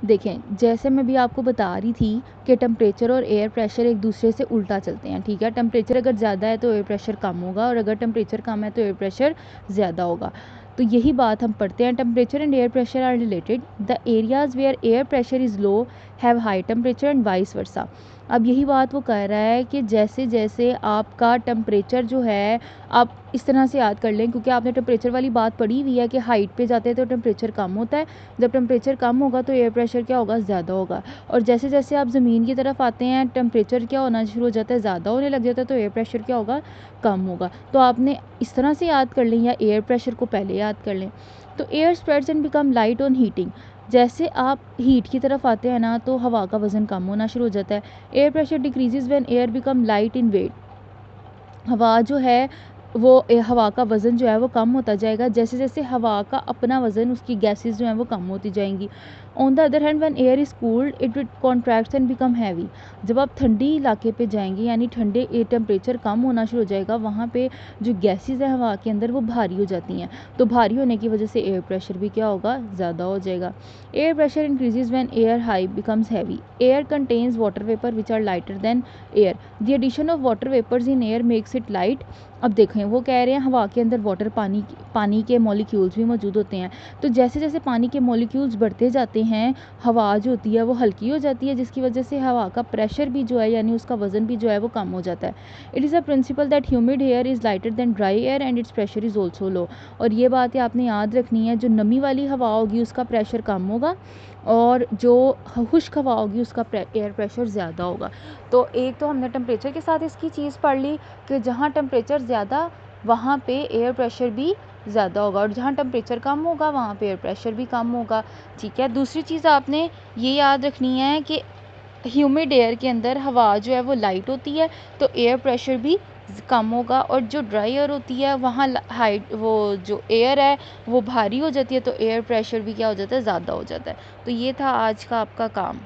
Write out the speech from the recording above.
देखें, जैसे मैं भी आपको बता रही थी कि टेम्परेचर और एयर प्रेशर एक दूसरे से उल्टा चलते हैं, ठीक है। टेम्परेचर अगर ज़्यादा है तो एयर प्रेशर कम होगा, और अगर टेम्परेचर कम है तो एयर प्रेशर ज़्यादा होगा। तो यही बात हम पढ़ते हैं, temperature and air pressure are related. The areas where air pressure is low have high temperature and vice versa. अब यही बात वो कह रहा है कि जैसे जैसे आपका टेम्परेचर जो है, आप इस तरह से याद कर लें, क्योंकि आपने टेम्परेचर वाली बात पढ़ी हुई है कि हाइट पे जाते हैं तो टेम्परेचर कम होता है, जब टेम्परेचर कम होगा तो एयर प्रेशर क्या होगा, ज़्यादा होगा। और जैसे जैसे आप ज़मीन की तरफ आते हैं टेम्परेचर क्या होना शुरू हो जाता है, ज़्यादा होने लग जाता है, तो एयर प्रेशर क्या होगा, कम होगा। तो आपने इस तरह से याद कर लें, या एयर प्रेशर को पहले याद कर लें। तो air spreads and become light on heating. जैसे आप हीट की तरफ आते हैं ना, तो हवा का वज़न कम होना शुरू हो जाता है। Air pressure decreases when air become light in weight. हवा जो है वो हवा का वज़न जो है वो कम होता जाएगा, जैसे जैसे हवा का अपना वज़न, उसकी गैसेस जो हैं वो कम होती जाएंगी। On the other hand when air is cooled it will contracts and become heavy. जब आप ठंडी इलाके पे जाएंगे, यानी ठंडे टेम्परेचर कम होना शुरू हो जाएगा, वहाँ पे जो गैसेस हैं हवा के अंदर वो भारी हो जाती हैं। तो भारी होने की वजह से एयर प्रेशर भी क्या होगा, ज़्यादा हो जाएगा। Air pressure increases when air high becomes heavy. Air contains water vapour which are lighter than air. The addition of water vapours in air makes it light. अब देखें, वो कह रहे हैं हवा के अंदर वाटर पानी के मॉलिक्यूल्स भी मौजूद होते हैं। तो जैसे जैसे पानी के मॉलिक्यूल्स बढ़ते जाते हैं, हवा जो होती है वो हल्की हो जाती है, जिसकी वजह से हवा का प्रेशर भी जो है, यानी उसका वज़न भी जो है वो कम हो जाता है। It is a principal that humid air is lighter then dry air and it's pressure is also low. और ये बात आपने याद रखनी है, जो नमी वाली हवा होगी उसका प्रेशर कम होगा, और जो खुश्क हवा होगी उसका एयर प्रेशर ज़्यादा होगा। तो एक तो हमने टेम्परेचर के साथ इसकी चीज़ पढ़ ली कि जहाँ टेम्परेचर ज़्यादा वहाँ पे एयर प्रेशर भी ज़्यादा होगा, और जहाँ टेम्परेचर कम होगा वहाँ पे एयर प्रेशर भी कम होगा, ठीक है। दूसरी चीज़ आपने ये याद रखनी है कि ह्यूमिड एयर के अंदर हवा जो है वो लाइट होती है, तो एयर प्रेशर भी कम होगा, और जो ड्राई एयर होती है वहाँ हाइट वो जो एयर है वो भारी हो जाती है, तो एयर प्रेशर भी क्या हो जाता है, ज़्यादा हो जाता है। तो ये था आज का आपका काम।